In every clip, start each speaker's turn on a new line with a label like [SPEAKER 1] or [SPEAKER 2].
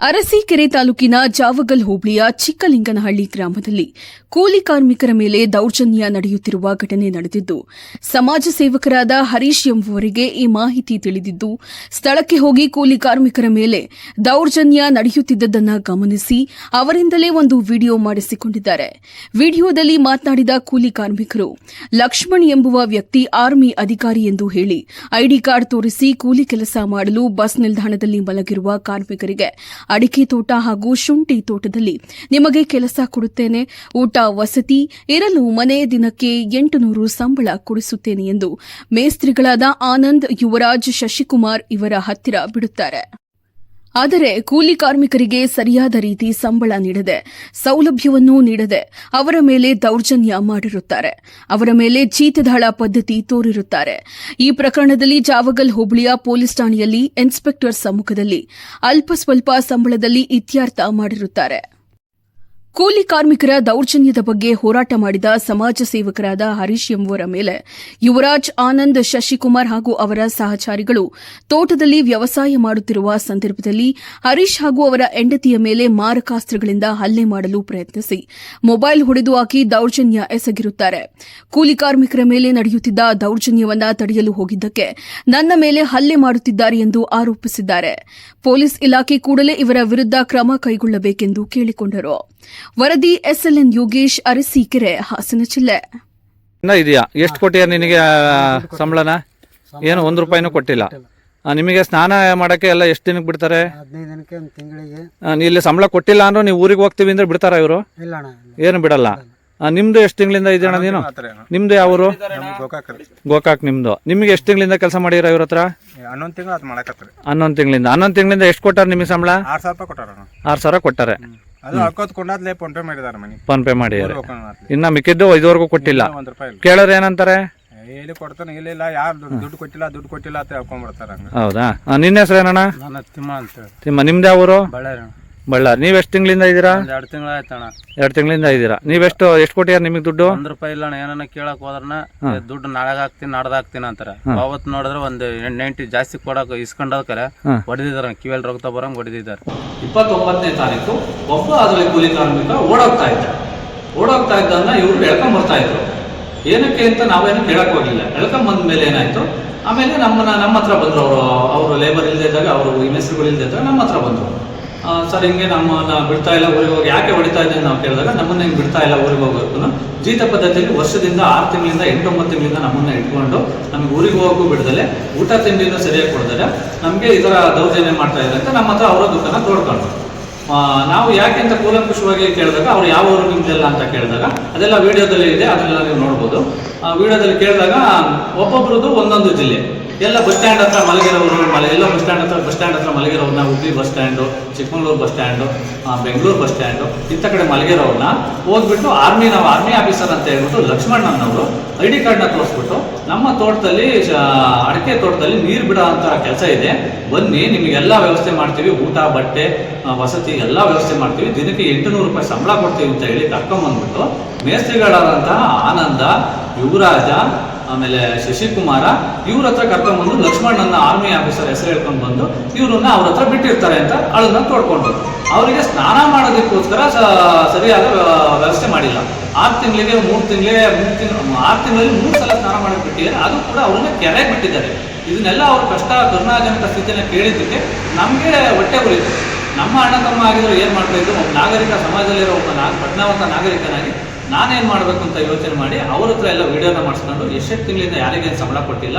[SPEAKER 1] ಅರಸೀಕೆರೆ ತಾಲೂಕಿನ ಜಾವಗಲ್ ಹೋಬಳಿಯ ಚಿಕ್ಕಲಿಂಗನಹಳ್ಳಿ ಗ್ರಾಮದಲ್ಲಿ ಕೂಲಿ ಕಾರ್ಮಿಕರ ಮೇಲೆ ದೌರ್ಜನ್ಯ ನಡೆಯುತ್ತಿರುವ ಘಟನೆ ನಡೆದಿದ್ದು, ಸಮಾಜ ಸೇವಕರಾದ ಹರೀಶ್ ಎಂಬುವರಿಗೆ ಈ ಮಾಹಿತಿ ತಿಳಿದಿದ್ದು ಸ್ಥಳಕ್ಕೆ ಹೋಗಿ ಕೂಲಿ ಕಾರ್ಮಿಕರ ಮೇಲೆ ದೌರ್ಜನ್ಯ ನಡೆಯುತ್ತಿದ್ದದನ್ನು ಗಮನಿಸಿ ಅವರಿಂದಲೇ ಒಂದು ವಿಡಿಯೋ ಮಾಡಿಸಿಕೊಂಡಿದ್ದಾರೆ. ವಿಡಿಯೋದಲ್ಲಿ ಮಾತನಾಡಿದ ಕೂಲಿ ಕಾರ್ಮಿಕರು, ಲಕ್ಷ್ಮಣ್ ಎಂಬುವ ವ್ಯಕ್ತಿ ಆರ್ಮಿ ಅಧಿಕಾರಿ ಎಂದು ಹೇಳಿ ಐಡಿ ಕಾರ್ಡ್ ತೋರಿಸಿ ಕೂಲಿ ಕೆಲಸ ಮಾಡಲು ಬಸ್ ನಿಲ್ದಾಣದಲ್ಲಿ ಮಲಗಿರುವ ಕಾರ್ಮಿಕರಿಗೆ ಅಡಿಕೆ ತೋಟ ಹಾಗೂ ಶುಂಠಿ ತೋಟದಲ್ಲಿ ನಿಮಗೆ ಕೆಲಸ ಕೊಡುತ್ತೇನೆ, ಊಟ ವಸತಿ ಇರಲು ಮನೆ ದಿನಕ್ಕೆ 800 ಸಂಬಳ ಕೊಡಿಸುತ್ತೇನೆ ಎಂದು ಮೇಸ್ತ್ರಿಗಳಾದ ಆನಂದ್, ಯುವರಾಜ್, ಶಶಿಕುಮಾರ್ ಇವರ ಹತ್ತಿರ ಬಿಡುತ್ತಾರೆ. ಆದರೆ ಕೂಲಿ ಕಾರ್ಮಿಕರಿಗೆ ಸರಿಯಾದ ರೀತಿ ಸಂಬಳ ನೀಡದೆ, ಸೌಲಭ್ಯವನ್ನೂ ನೀಡದೆ ಅವರ ಮೇಲೆ ದೌರ್ಜನ್ಯ ಮಾಡಿರುತ್ತಾರೆ. ಅವರ ಮೇಲೆ ಜೀತದಾಳ ಪದ್ಧತಿ ತೋರಿರುತ್ತಾರೆ. ಈ ಪ್ರಕರಣದಲ್ಲಿ ಜಾವಗಲ್ ಹೋಬಳಿಯ ಪೊಲೀಸ್ ಠಾಣೆಯಲ್ಲಿ ಇನ್ಸ್ಪೆಕ್ಟರ್ ಸಮ್ಮುಖದಲ್ಲಿ ಅಲ್ಪ ಸ್ವಲ್ಪ ಸಂಬಳದಲ್ಲಿ ಇತ್ಯರ್ಥ ಮಾಡಿರುತ್ತಾರೆ. ಕೂಲಿ ಕಾರ್ಮಿಕರ ದೌರ್ಜನ್ಯದ ಬಗ್ಗೆ ಹೋರಾಟ ಮಾಡಿದ ಸಮಾಜ ಸೇವಕರಾದ ಹರೀಶ್ ಎಂಬುವರ ಮೇಲೆ ಯುವರಾಜ್, ಆನಂದ್, ಶಶಿಕುಮಾರ್ ಹಾಗೂ ಅವರ ಸಹಚಾರಿಗಳು ತೋಟದಲ್ಲಿ ವ್ಯವಸಾಯ ಮಾಡುತ್ತಿರುವ ಸಂದರ್ಭದಲ್ಲಿ ಹರೀಶ್ ಹಾಗೂ ಅವರ ಹೆಂಡತಿಯ ಮೇಲೆ ಮಾರಕಾಸ್ತ್ರಗಳಿಂದ ಹಲ್ಲೆ ಮಾಡಲು ಪ್ರಯತ್ನಿಸಿ ಮೊಬೈಲ್ ಹೊಡೆದು ಹಾಕಿ ದೌರ್ಜನ್ಯ ಎಸಗಿರುತ್ತಾರೆ. ಕೂಲಿ ಕಾರ್ಮಿಕರ ಮೇಲೆ ನಡೆಯುತ್ತಿದ್ದ ದೌರ್ಜನ್ಯವನ್ನು ತಡೆಯಲು ಹೋಗಿದ್ದಕ್ಕೆ ನನ್ನ ಮೇಲೆ ಹಲ್ಲೆ ಮಾಡುತ್ತಿದ್ದಾರೆ ಎಂದು ಆರೋಪಿಸಿದ್ದಾರೆ. ಪೊಲೀಸ್ ಇಲಾಖೆ ಕೂಡಲೇ ಇವರ ವಿರುದ್ಧ ಕ್ರಮ ಕೈಗೊಳ್ಳಬೇಕೆಂದು ಕೇಳಿಕೊಂಡರು. ವರದಿ SLN ಯೋಗೇಶ್, ಅರಸೀಕೆರೆ, ಹಾಸನ ಜಿಲ್ಲೆ.
[SPEAKER 2] ಇದೆಯಾ? ಎಷ್ಟು ಕೊಟ್ಟಿಯ ನಿನಗೆ ಸಂಬಳನ? ಏನು 1 ರೂಪಾಯಿನೂ ಕೊಟ್ಟಿಲ್ಲ. ನಿಮಗೆ ಸ್ನಾನ ಮಾಡಕ್ಕೆ ಎಲ್ಲ ಎಷ್ಟು ದಿನಕ್ಕೆ ಬಿಡ್ತಾರೆ?
[SPEAKER 3] 15 ದಿನಕ್ಕೆ, ಒಂದು ತಿಂಗಳಿಗೆ.
[SPEAKER 2] ಇಲ್ಲಿ ಸಂಬಳ ಕೊಟ್ಟಿಲ್ಲ ಅಂದ್ರೆ ನೀವು ಊರಿಗೆ ಹೋಗ್ತೀವಿ ಅಂದ್ರೆ ಬಿಡ್ತಾರ ಇವರು? ಏನು ಬಿಡಲ್ಲ. ನಿಮ್ದು ಎಷ್ಟು ತಿಂಗಳಿಂದ ಇದೆಯಣ್ಣ ನೀನು? ನಿಮ್ದು ಯಾವ ಊರು? ಗೋಕಾಕ್ ನಿಮ್ದು. ನಿಮ್ಗೆ ಎಷ್ಟು ತಿಂಗಳಿಂದ ಕೆಲಸ ಮಾಡಿರ ಇವ್ರ ಹತ್ರ? 11 ತಿಂಗಳಿಂದ. 11 ತಿಂಗಳಿಂದ ಎಷ್ಟು ಕೊಟ್ಟಾರ ನಿಮಗೆ ಸಂಬಳ? 6,000 ಕೊಟ್ಟಾರೆ. ಫೋನ್ ಪೇ ಮಾಡಿ. ಇನ್ನ ಮಿಕ್ಕಿದ್ದು ಇದುವರೆಗೂ ಕೊಟ್ಟಿಲ್ಲ. ಕೇಳೋರು ಏನಂತಾರೆ? ಹೌದಾ? ನಿನ್ನ ಹೆಸರು ಏನಣ್ಣ? ತಿಮ್ಮ. ನಿಮ್ದು ಯಾವ ಊರು? ಬಳ್ಳಾರಿ. ನೀವ್ ಎಷ್ಟು ತಿಂಗಳಿಂದ ಇದೀರಾ?
[SPEAKER 4] 2 ತಿಂಗಳ ಆಯ್ತಣ್ಣ.
[SPEAKER 2] 2 ತಿಂಗಳಿಂದ ಇದೀರಾ. ನೀವೆಷ್ಟು ಕೊಟ್ಟಿಯಾರ ನಿಮಗೆ ದುಡ್ಡು?
[SPEAKER 4] 1 ರೂಪಾಯಿ ಇಲ್ಲ. ಏನನ್ನ ಕೇಳಕ್ ಹೋದ್ರನ ದುಡ್ಡು ನಾಳೆಗ್ ಹಾಕ್ತೀನಿ, ನಾಡ್ದು ಹಾಕ್ತೀನಿ ಅಂತಾರ. ಅವತ್ ನೋಡಿದ್ರೆ ಒಂದು 90 ಜಾಸ್ತಿ ಕೊಡಕ್ ಇಸ್ಕೊಂಡೋಕರ ಹೊಡೆದಿದಾರ. ಕಿವಿಯಲ್ಲಿ ರಕ್ತ ಬರಂಗ್ ಹೊಡೆದಿದ್ದಾರೆ.
[SPEAKER 5] 29ನೇ ತಾರೀಕು ಒಬ್ಬ ಅದರಲ್ಲಿ ಕೂಲಿ ಕಾರ್ಮಿಕ ಓಡೋಗ್ತಾ ಇದ್ದನ್ನ ಇವ್ರು ಎಳ್ಕೊಂಡ್ ಬರ್ತಾ ಇದ್ರು. ಏನಕ್ಕೆ ಅಂತ ನಾವೇನು ಕೇಳಕ್ ಹೋಗಿಲ್ಲ. ಎಳ್ಕೊಂಡ್ ಬಂದ ಮೇಲೆ ಏನಾಯ್ತು, ಆಮೇಲೆ ನಮ್ಮ ಹತ್ರ ಬಂದ್ರು. ಅವರು ಲೇಬರ್ ಇಲ್ದೇ ಇದ್ದಾಗ, ಅವರು ಈ ಮೆಸ್ರುಗಳು ಇಲ್ದೇ ಇದ್ದಾಗ ನಮ್ಮ ಹತ್ರ ಬಂದ್ರು. ಸರ್, ಹಿಂಗೆ ನಮ್ಮನ್ನ ಬಿಡ್ತಾ ಇಲ್ಲ ಊರಿಗೆ ಹೋಗಿ. ಯಾಕೆ ಹೊಡಿತಾ ಇದ್ದೇನೆ ನಾವು ಕೇಳಿದಾಗ, ನಮ್ಮನ್ನ ಹಿಂಗೆ ಬಿಡ್ತಾ ಇಲ್ಲ ಊರಿಗೆ ಹೋಗೋಕ್ಕೂ. ಜೀತ ಪದ್ಧತಿಯಲ್ಲಿ ವರ್ಷದಿಂದ 6 ತಿಂಗಳಿಂದ 8-9 ತಿಂಗಳಿಂದ ನಮ್ಮನ್ನ ಇಟ್ಕೊಂಡು ನಮ್ಗೆ ಊರಿಗೆ ಹೋಗೋಕ್ಕೂ ಬಿಡ್ದಲೆ, ಊಟ ತಿಂಡಿಯನ್ನು ಸರಿಯಾಗಿ ಕೊಡ್ತಾರೆ, ನಮಗೆ ಈ ಥರ ದೌರ್ಜನ್ಯ ಮಾಡ್ತಾ ಇದ್ದಾರೆ ಅಂತ ನಮ್ಮ ಹತ್ರ ಅವರ ದುಃಖನ ತೋಡ್ಕೊಂಡು ನಾವು ಯಾಕೆ ಅಂತ ಕೂಲಂಕುಷವಾಗಿ ಕೇಳಿದಾಗ, ಅವ್ರು ಯಾವ ಊರು ನಿಮ್ದೆಲ್ಲ ಅಂತ ಕೇಳಿದಾಗ, ಅದೆಲ್ಲ ವಿಡಿಯೋದಲ್ಲಿ ಇದೆ, ಅದನ್ನೆಲ್ಲ ನೀವು ನೋಡ್ಬೋದು. ವಿಡಿಯೋದಲ್ಲಿ ಕೇಳಿದಾಗ ಒಬ್ಬೊಬ್ರದ್ದು ಒಂದೊಂದು ಜಿಲ್ಲೆ, ಎಲ್ಲ ಬಸ್ ಸ್ಟ್ಯಾಂಡ್ ಹತ್ರ ಮಲಗಿರೋರು, ಎಲ್ಲ ಬಸ್ ಸ್ಟ್ಯಾಂಡ್ ಹತ್ರ ಮಲಗಿರೋರನ್ನ, Hubli bus stand, Chikkamagaluru bus stand, Bengaluru bus stand, ಇಂಥ ಕಡೆ ಮಲಗಿರೋರನ್ನ ಹೋಗ್ಬಿಟ್ಟು ನಾವು ಆರ್ಮಿ ಆಫೀಸರ್ ಅಂತ ಹೇಳ್ಬಿಟ್ಟು ಲಕ್ಷ್ಮಣ್ಣನವರು ID ಕಾರ್ಡ್ನ ತೋರಿಸ್ಬಿಟ್ಟು, ನಮ್ಮ ತೋಟದಲ್ಲಿ, ಅಡಿಕೆ ತೋಟದಲ್ಲಿ ನೀರು ಬಿಡೋ ಅಂತ ಕೆಲಸ ಇದೆ, ಬನ್ನಿ ನಿಮಗೆಲ್ಲ ವ್ಯವಸ್ಥೆ ಮಾಡ್ತೀವಿ, ಊಟ ಬಟ್ಟೆ ವಸತಿ ಎಲ್ಲ ವ್ಯವಸ್ಥೆ ಮಾಡ್ತೀವಿ, ದಿನಕ್ಕೆ 800 ರೂಪಾಯಿ ಸಂಬಳ ಕೊಡ್ತೀವಿ ಅಂತ ಹೇಳಿ ಕರ್ಕೊಂಡ್ಬಂದ್ಬಿಟ್ಟು ಮೇಸ್ತ್ರಿಗಳಾದಂತಹ ಆನಂದ, ಯುವರಾಜ, ಆಮೇಲೆ ಶಶಿಕುಮಾರ ಇವ್ರ ಹತ್ರ ಕರ್ಕೊಂಡ್ಬಂದು ಲಕ್ಷ್ಮಣ್ಣನ ಆರ್ಮಿ ಆಫೀಸರ್ ಹೆಸರು ಹೇಳ್ಕೊಂಡು ಬಂದು ಇವ್ರನ್ನ ಅವ್ರ ಹತ್ರ ಬಿಟ್ಟಿರ್ತಾರೆ ಅಂತ ಅಳನ್ನ ತೋಡ್ಕೊಂಡ್ರು. ಅವರಿಗೆ ಸ್ನಾನ ಮಾಡೋದಕ್ಕೋಸ್ಕರ ಸರಿಯಾದ ವ್ಯವಸ್ಥೆ ಮಾಡಿಲ್ಲ. 6 ತಿಂಗಳಿಗೆ 6 ತಿಂಗಳಲ್ಲಿ 3 ಸಲ ಸ್ನಾನ ಮಾಡಕ್ಕೆ ಬಿಟ್ಟಿದ್ದಾರೆ. ಅದು ಕೂಡ ಅವ್ರನ್ನ ಕೆರೆಗೆ ಬಿಟ್ಟಿದ್ದಾರೆ. ಇದನ್ನೆಲ್ಲ ಅವ್ರ ಕಷ್ಟ ಕರುಣಾಜನಕ ಸ್ಥಿತಿನ ಕೇಳಿದ್ದಕ್ಕೆ ನಮಗೆ ಹೊಟ್ಟೆ ಉರಿತು. ನಮ್ಮ ಅಣ್ಣ ತಮ್ಮ ಆಗಿದ್ರು ಏನು ಮಾಡ್ತಾ ಇದ್ರು, ಒಬ್ಬ ನಾಗರಿಕ, ಸಮಾಜದಲ್ಲಿರೋ ಒಬ್ಬ ಪ್ರಜ್ಞಾವಂತ ನಾಗರಿಕನಾಗಿ ನಾನೇನು ಮಾಡಬೇಕು ಅಂತ ಯೋಚನೆ ಮಾಡಿ ಅವ್ರ ಹತ್ರ ಎಲ್ಲ ವಿಡಿಯೋನ ಮಾಡಿಸ್ಕೊಂಡು ಎಷ್ಟು ತಿಂಗಳಿಂದ ಯಾರಿಗೇನು ಸಂಬಳ ಕೊಟ್ಟಿಲ್ಲ,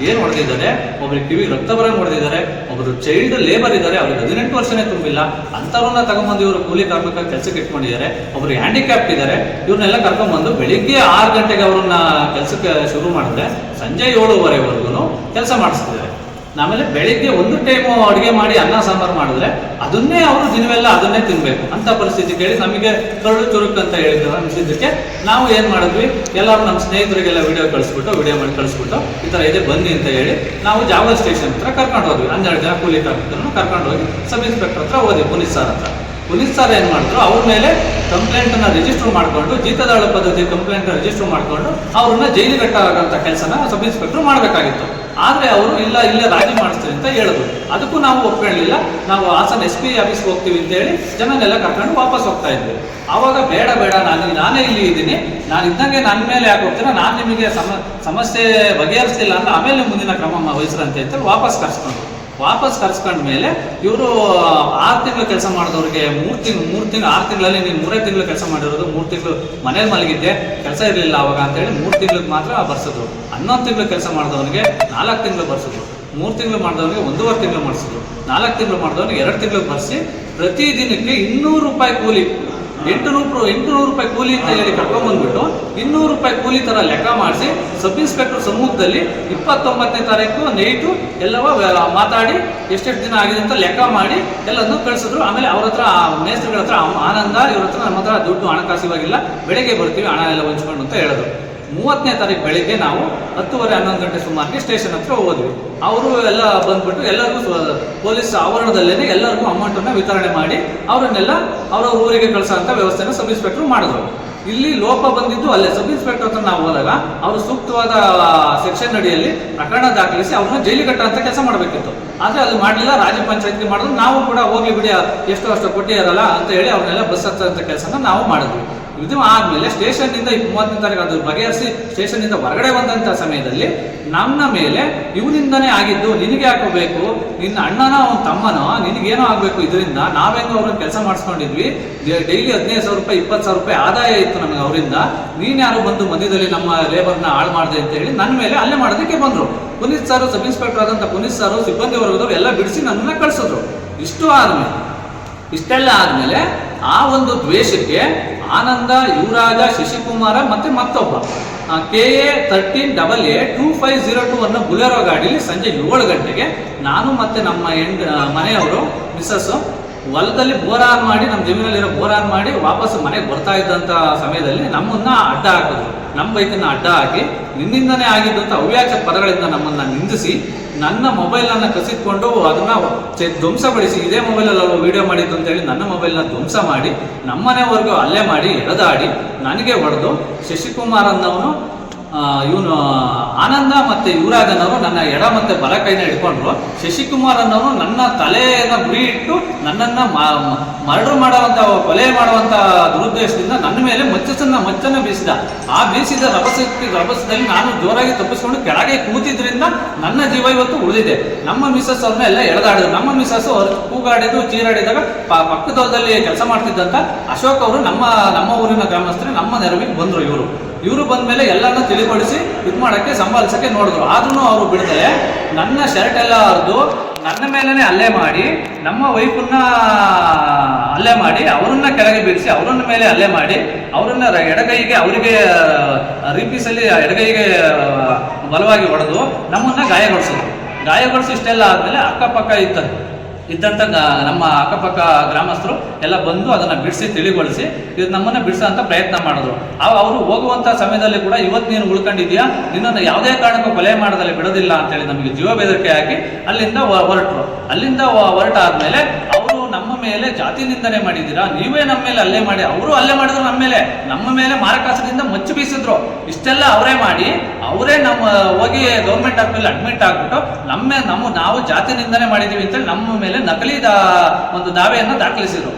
[SPEAKER 5] ಏನು ಹೊಡೆದಿದ್ದಾರೆ, ಒಬ್ರಿಗೆ ಕಿವಿಗೆ ರಕ್ತ ಬರಂಗ್ ಹೊಡೆದಿದ್ದಾರೆ, ಒಬ್ಬರು ಚೈಲ್ಡ್ ಲೇಬರ್ ಇದ್ದಾರೆ, ಅವ್ರಿಗೆ 18 ವರ್ಷನೇ ತುಂಬಿಲ್ಲ, ಅಂಥವ್ರನ್ನ ತಗೊಂಡ್ಬಂದು ಇವರು ಕೂಲಿ ಕಾರ್ಮಿಕ ಕೆಲಸಕ್ಕೆ ಇಟ್ಕೊಂಡಿದ್ದಾರೆ. ಒಬ್ರು ಹ್ಯಾಂಡಿಕ್ಯಾಪ್ಟ್ ಇದ್ದಾರೆ. ಇವ್ರನ್ನೆಲ್ಲ ಕರ್ಕೊಂಡ್ಬಂದು ಬೆಳಿಗ್ಗೆ 6 ಗಂಟೆಗೆ ಅವ್ರನ್ನ ಕೆಲಸಕ್ಕೆ ಶುರು ಮಾಡಿದ್ರೆ ಸಂಜೆ 7:30ವರೆಗೂ ಕೆಲಸ ಮಾಡಿಸ್ತಿದ್ದಾರೆ. ಆಮೇಲೆ ಬೆಳಿಗ್ಗೆ ಒಂದು ಟೈಮು ಅಡುಗೆ ಮಾಡಿ ಅನ್ನ ಸಾಂಬಾರು ಮಾಡಿದ್ರೆ ಅದನ್ನೇ ಅವರು ದಿನವೆಲ್ಲ ಅದನ್ನೇ ತಿನ್ಬೇಕು ಅಂತ ಪರಿಸ್ಥಿತಿ ಕೇಳಿ ನಮಗೆ ಕರಡು ಚುರುಕು ಅಂತ ಹೇಳಿದ್ರು. ಅನಿಸಿದ್ದಕ್ಕೆ ನಾವು ಏನು ಮಾಡಿದ್ವಿ, ಎಲ್ಲರೂ ನಮ್ಮ ಸ್ನೇಹಿತರಿಗೆಲ್ಲ ವಿಡಿಯೋ ಮಾಡಿ ಕಳಿಸ್ಬಿಟ್ಟು ಈ ಥರ ಇದೆ ಬನ್ನಿ ಅಂತ ಹೇಳಿ ನಾವು ಜಾವಗಲ್ ಸ್ಟೇಷನ್ ಹತ್ರ ಕರ್ಕೊಂಡು ಹೋದ್ವಿ. 12 ಜನ ಕೂಲಿ ಕಾರ್ಮಿಕರನ್ನು ಕರ್ಕೊಂಡು ಹೋಗಿ ಸಬ್ ಇನ್ಸ್ಪೆಕ್ಟರ್ ಹತ್ರ ಹೋದ್ವಿ, ಪೊಲೀಸ್ ಸಾರ್ ಹತ್ರ. ಪೊಲೀಸ್ ಸಾರ್ ಏನು ಮಾಡಿದ್ರು, ಅವ್ರ ಮೇಲೆ ಕಂಪ್ಲೇಂಟನ್ನು ರಿಜಿಸ್ಟರ್ ಮಾಡಿಕೊಂಡು, ಜೀತದಾಳ ಪದ್ಧತಿ ಕಂಪ್ಲೇಂಟ್ ರಿಜಿಸ್ಟರ್ ಮಾಡಿಕೊಂಡು ಅವ್ರನ್ನ ಜೈಲಿಗೆ ಕಟ್ಟಾಗಂಥ ಕೆಲಸನ ಸಬ್ ಇನ್ಸ್ಪೆಕ್ಟರ್ ಮಾಡಬೇಕಾಗಿತ್ತು. ಆದರೆ ಅವರು ಇಲ್ಲ ಇಲ್ಲೇ ರಾಜಿ ಮಾಡಿಸ್ತೀವಿ ಅಂತ ಹೇಳಿದ್ರು. ಅದಕ್ಕೂ ನಾವು ಒಪ್ಕೊಳ್ಳಿಲ್ಲ. ನಾವು ಹಾಸನ SP ಆಫೀಸ್ಗೆ ಹೋಗ್ತೀವಿ ಅಂತೇಳಿ ಜನನೆಲ್ಲ ಕರ್ಕೊಂಡು ವಾಪಸ್ ಹೋಗ್ತಾ ಇದ್ವಿ. ಆವಾಗ ಬೇಡ ನಾನೇ ಇಲ್ಲಿ ಇದ್ದೀನಿ, ನಾನು ಇದ್ದಂಗೆ ನನ್ನ ಮೇಲೆ ಯಾಕೆ ಹೋಗ್ತೀರಾ, ನಾನು ನಿಮಗೆ ಸಮಸ್ಯೆ ಬಗೆಹರಿಸ್ತಿಲ್ಲ ಅಂತ ಆಮೇಲೆ ಮುಂದಿನ ಕ್ರಮ ವಹಿಸ್ರಂತೆ ಅಂತ ವಾಪಸ್ ಕರ್ಸ್ಕೊಂಡ ಮೇಲೆ ಇವರು 6 ತಿಂಗಳು ಕೆಲಸ ಮಾಡಿದವ್ರಿಗೆ 3 ತಿಂಗಳು 6 ತಿಂಗಳಲ್ಲಿ ನೀನು 3 ತಿಂಗಳು ಕೆಲಸ ಮಾಡಿರೋದು, 3 ತಿಂಗಳು ಮನೇಲಿ ಮಲಗಿದ್ದೆ, ಕೆಲಸ ಇರಲಿಲ್ಲ ಅವಾಗ ಅಂತೇಳಿ 3 ತಿಂಗಳಿಗೆ ಮಾತ್ರ ಬರ್ಸಿದ್ರು. 11 ತಿಂಗಳು ಕೆಲಸ ಮಾಡಿದವನಿಗೆ 4 ತಿಂಗಳು ಬರ್ಸಿದ್ರು. 3 ತಿಂಗಳು ಮಾಡಿದವನಿಗೆ 1.5 ತಿಂಗಳು ಮಾಡಿಸಿದ್ರು. 4 ತಿಂಗಳು ಮಾಡಿದವನಿಗೆ 2 ತಿಂಗಳು ಬರ್ಸಿ ಪ್ರತಿ ದಿನಕ್ಕೆ 200 ರೂಪಾಯಿ ಕೂಲಿ, 800 ರೂಪಾಯಿ ಕೂಲಿ ಅಂತ ಹೇಳಿ ಕರ್ಕೊಂಡ್ಬಂದ್ಬಿಟ್ಟು 200 ರೂಪಾಯಿ ಕೂಲಿ ತರ ಲೆಕ್ಕ ಮಾಡಿಸಿ ಸಬ್ ಇನ್ಸ್ಪೆಕ್ಟರ್ ಸಮ್ಮುಖದಲ್ಲಿ 29ನೇ ತಾರೀಕು ನೈಟು ಎಲ್ಲವ ಮಾತಾಡಿ ಎಷ್ಟೆಷ್ಟು ದಿನ ಆಗಿದೆ ಅಂತ ಲೆಕ್ಕ ಮಾಡಿ ಎಲ್ಲದನ್ನು ಕಳಿಸಿದ್ರು. ಆಮೇಲೆ ಅವ್ರ ಹತ್ರ ಮೇಸ್ತ್ರಿಗಳ ಹತ್ರ ಆನಂದ ಇವ್ರ ಹತ್ರ ನಮ್ಮ ಹತ್ರ ದುಡ್ಡು ಹಣಕಾಸಿವಾಗಿಲ್ಲ, ಬೆಳಗ್ಗೆ ಬರ್ತೀವಿ ಹಣ ಎಲ್ಲ ಹಂಚ್ಕೊಂಡು ಅಂತ ಹೇಳಿದ್ರು. 30ನೇ ತಾರೀಕು ಬೆಳಿಗ್ಗೆ ನಾವು 10:30-11 ಗಂಟೆ ಸುಮಾರಿಗೆ ಸ್ಟೇಷನ್ ಹತ್ರ ಹೋದ್ವಿ. ಅವರು ಎಲ್ಲ ಬಂದ್ಬಿಟ್ಟು ಎಲ್ಲರಿಗೂ ಪೊಲೀಸ್ ಆವರಣದಲ್ಲೇನೆ ಎಲ್ಲರಿಗೂ ಅಮೌಂಟನ್ನು ವಿತರಣೆ ಮಾಡಿ ಅವರನ್ನೆಲ್ಲ ಅವರ ಊರಿಗೆ ಕಳಿಸೋಂಥ ವ್ಯವಸ್ಥೆನ ಸಬ್ ಇನ್ಸ್ಪೆಕ್ಟರ್ ಮಾಡಿದ್ರು. ಇಲ್ಲಿ ಲೋಪ ಬಂದಿದ್ದು ಅಲ್ಲೇ ಸಬ್ ಇನ್ಸ್ಪೆಕ್ಟರ್ ಹತ್ರ ನಾವು ಹೋದಾಗ ಅವರು ಸೂಕ್ತವಾದ ಸೆಕ್ಷನ್ ಅಡಿಯಲ್ಲಿ ಪ್ರಕರಣ ದಾಖಲಿಸಿ ಅವ್ರನ್ನ ಜೈಲಿಗೆ ಕಟ್ಟುವಂಥ ಕೆಲಸ ಮಾಡಬೇಕಿತ್ತು. ಆದರೆ ಅದು ಮಾಡಲಿಲ್ಲ, ರಾಜ್ಯ ಪಂಚಾಯತ್ಗೆ ಮಾಡಿದ್ರು. ನಾವು ಕೂಡ ಹೋಗಿ ಬಿಡಿ ಎಷ್ಟು ಅಷ್ಟು ಕೊಟ್ಟಿರಲ್ಲ ಅಂತ ಹೇಳಿ ಅವ್ರನ್ನೆಲ್ಲ ಬಸ್ ಹತ್ತಂಥ ಕೆಲಸನ ನಾವು ಮಾಡಿದ್ವಿ. ಇದು ಆದಮೇಲೆ ಸ್ಟೇಷನ್ನಿಂದ 30ನೇ ತಾರೀಕು ಅದು ಬಗೆಹರಿಸಿ ಸ್ಟೇಷನ್ನಿಂದ ಹೊರಗಡೆ ಬಂದಂಥ ಸಮಯದಲ್ಲಿ ನಮ್ಮ ಮೇಲೆ ಇವನಿಂದನೇ ಆಗಿದ್ದು, ನಿನಗೆ ಹಾಕೋಬೇಕು, ನಿನ್ನ ಅಣ್ಣನ ಅವನ ತಮ್ಮನೋ ನಿನಗೇನೋ ಆಗಬೇಕು, ಇದರಿಂದ ನಾವೆಂಗೂ ಅವ್ರನ್ನ ಕೆಲಸ ಮಾಡಿಸ್ಕೊಂಡಿದ್ವಿ, ಡೈಲಿ 15,000 ರೂಪಾಯಿ 20,000 ರೂಪಾಯಿ ಆದಾಯ ಇತ್ತು ನಮಗೆ ಅವರಿಂದ, ನೀನು ಯಾರು ಬಂದು ಮಧ್ಯದಲ್ಲಿ ನಮ್ಮ ಲೇಬರ್ನ ಹಾಳು ಮಾಡಿದೆ ಅಂತ ಹೇಳಿ ನನ್ನ ಮೇಲೆ ಅಲ್ಲೇ ಮಾಡೋದಕ್ಕೆ ಬಂದರು. ಪುನೀತ್ ಸಾರು, ಸಬ್ ಇನ್ಸ್ಪೆಕ್ಟರ್ ಆದಂಥ ಪುನೀತ್ ಸಾರು, ಸಿಬ್ಬಂದಿ ವರ್ಗದವರು ಎಲ್ಲ ಬಿಡಿಸಿ ನನ್ನನ್ನು ಕಳಿಸಿದ್ರು. ಇಷ್ಟೆಲ್ಲ ಆದಮೇಲೆ ಆ ಒಂದು ದ್ವೇಷಕ್ಕೆ ಆನಂದ, ಯುವರಾಜ, ಶಶಿಕುಮಾರ ಮತ್ತೆ ಮತ್ತೊಬ್ಬ KA 13AA2502 ಅನ್ನೋ ಬುಲೆರೋ ಗಾಡಿಲಿ ಸಂಜೆ 7 ಗಂಟೆಗೆ ನಾನು ಮತ್ತೆ ನಮ್ಮ ಮನೆಯವರು ಮಿಸ್ಸಸ್ ಹೊಲದಲ್ಲಿ ಬೋರ್ ಆನ್ ಮಾಡಿ, ನಮ್ಮ ಜಮೀನಲ್ಲಿರೋ ಬೋರ್ ಆನ್ ಮಾಡಿ ವಾಪಸ್ ಮನೆಗೆ ಬರ್ತಾ ಇದ್ದಂಥ ಸಮಯದಲ್ಲಿ ನಮ್ಮನ್ನ ಅಡ್ಡ ಹಾಕಿದ್ರು. ನಮ್ಮ ಬೈಕನ್ನು ಅಡ್ಡ ಹಾಕಿ ನಿನ್ನಿಂದನೇ ಆಗಿದ್ದು ಅಂತ ಅವ್ಯಾಚ ಪದಗಳಿಂದ ನಮ್ಮನ್ನು ನಿಂದಿಸಿ ನನ್ನ ಮೊಬೈಲನ್ನು ಕಸಿದ್ಕೊಂಡು ಅದನ್ನು ಧ್ವಂಸಪಡಿಸಿ, ಇದೇ ಮೊಬೈಲಲ್ಲಿ ಅವರು ವಿಡಿಯೋ ಮಾಡಿದ್ದು ಅಂತೇಳಿ ನನ್ನ ಮೊಬೈಲ್ನ ಧ್ವಂಸ ಮಾಡಿ ನಮ್ಮನೆವರೆಗೂ ಹಲ್ಲೆ ಮಾಡಿ ಎಳೆದಾಡಿ ನನಗೆ ಹೊಡೆದು ಶಶಿಕುಮಾರ್ ಅನ್ನವನು, ಇವನು ಆನಂದ ಮತ್ತು ಯುವರಾಜನವರು ನನ್ನ ಎಡ ಮತ್ತು ಬಲ ಕೈನ ಹಿಡ್ಕೊಂಡ್ರು. ಶಶಿಕುಮಾರ್ ಅನ್ನೋನು ನನ್ನ ತಲೆಯನ್ನು ಗುರಿ ಇಟ್ಟು ನನ್ನನ್ನು ಮರ್ಡರ್ ಮಾಡುವಂಥ, ಕೊಲೆ ಮಾಡುವಂಥ ದುರುದ್ದೇಶದಿಂದ ನನ್ನ ಮೇಲೆ ಮಚ್ಚನ್ನು ಬೀಸಿದ. ಆ ಬೀಸಿದ ರಭಸದಲ್ಲಿ ನಾನು ಜೋರಾಗಿ ತಪ್ಪಿಸ್ಕೊಂಡು ಕೆಳಗೆ ಕೂತಿದ್ರಿಂದ ನನ್ನ ಜೀವ ಇವತ್ತು ಉಳಿದಿದೆ. ನಮ್ಮ ಮಿಸ್ಸಸ್ ಅವ್ರನ್ನ ಎಲ್ಲ ಎಳೆದಾಡಿದ್ರು. ನಮ್ಮ ಮಿಸ್ಸಸ್ ಅವ್ರು ಕೂಗಾಡಿದ್ದು ಚೀರಾಡಿದಾಗ ಪಕ್ಕದಲ್ಲಿ ಕೆಲಸ ಮಾಡ್ತಿದ್ದಂಥ ಅಶೋಕ್ ಅವರು ನಮ್ಮ ಊರಿನ ಗ್ರಾಮಸ್ಥರು ನಮ್ಮ ನೆರವಿಗೆ ಬಂದರು. ಇವರು ಬಂದ ಮೇಲೆ ಎಲ್ಲರನ್ನ ತಿಳಿಪಡಿಸಿ ಇದು ಮಾಡೋಕ್ಕೆ ಸಂಭಾಲಿಸೋಕ್ಕೆ ನೋಡಿದ್ರು. ಆದ್ರೂ ಅವರು ಬಿಡದೆ ನನ್ನ ಶರ್ಟ್ ಎಲ್ಲ ಹರಿದು ನನ್ನ ಮೇಲೇ ಹಲ್ಲೆ ಮಾಡಿ, ನಮ್ಮ ವೈಫನ್ನ ಹಲ್ಲೆ ಮಾಡಿ, ಅವರನ್ನ ಕೆಳಗೆ ಬೀಳಿಸಿ ಅವರನ್ನ ಮೇಲೆ ಹಲ್ಲೆ ಮಾಡಿ, ಅವರನ್ನ ಎಡಗೈಗೆ ಅವರಿಗೆ ರೀಪೀಸಲ್ಲಿ ಎಡಗೈಗೆ ಬಲವಾಗಿ ಹೊಡೆದು ನಮ್ಮನ್ನ ಗಾಯಗೊಳಿಸಿ ಇಷ್ಟೆಲ್ಲ ಆದಮೇಲೆ ಅಕ್ಕಪಕ್ಕ ಇದ್ದಂಥ ನಮ್ಮ ಅಕ್ಕಪಕ್ಕ ಗ್ರಾಮಸ್ಥರು ಎಲ್ಲ ಬಂದು ಅದನ್ನು ಬಿಡಿಸಿ ತಿಳಿಗೊಳಿಸಿ ಇದು ನಮ್ಮನ್ನು ಬಿಡಿಸೋಂಥ ಪ್ರಯತ್ನ ಮಾಡಿದ್ರು. ಅವರು ಹೋಗುವಂಥ ಸಮಯದಲ್ಲಿ ಕೂಡ ಇವತ್ತು ನೀನು ಉಳ್ಕೊಂಡಿದ್ಯಾ, ನಿನ್ನನ್ನು ಯಾವುದೇ ಕಾರಣಕ್ಕೂ ಕೊಲೆ ಮಾಡೋದಲ್ಲಿ ಬಿಡೋದಿಲ್ಲ ಅಂತೇಳಿ ನಮಗೆ ಜೀವ ಬೆದರಿಕೆ ಹಾಕಿ ಅಲ್ಲಿಂದ ಹೊರಟಾದ್ಮೇಲೆ ಅವರು ನಮ್ಮ ಮೇಲೆ ಜಾತಿ ನಿಂದನೆ ಮಾಡಿದ್ದೀರಾ, ನೀವೇ ನಮ್ಮ ಮೇಲೆ ಹಲ್ಲೆ ಮಾಡಿ, ಅವರು ಹಲ್ಲೆ ಮಾಡಿದ್ರು ನಮ್ಮ ಮೇಲೆ ಮಾರಕಾಸ್ತ್ರದಿಂದ ಮಚ್ಚು ಬೀಸಿದ್ರು. ಇಷ್ಟೆಲ್ಲ ಅವರೇ ಮಾಡಿ ಅವರೇ ನಮ್ಮ ಹೋಗಿ ಗೌರ್ಮೆಂಟ್ ಹಾಸ್ಪಿಟಲ್ ಅಡ್ಮಿಟ್ ಆಗ್ಬಿಟ್ಟು ನಾವು ಜಾತಿ ನಿಂದನೆ ಮಾಡಿದ್ದೀವಿ ಅಂತೇಳಿ ನಮ್ಮ ಮೇಲೆ ನಕಲಿ ಒಂದು ದಾವೆಯನ್ನು ದಾಖಲಿಸಿದ್ರು.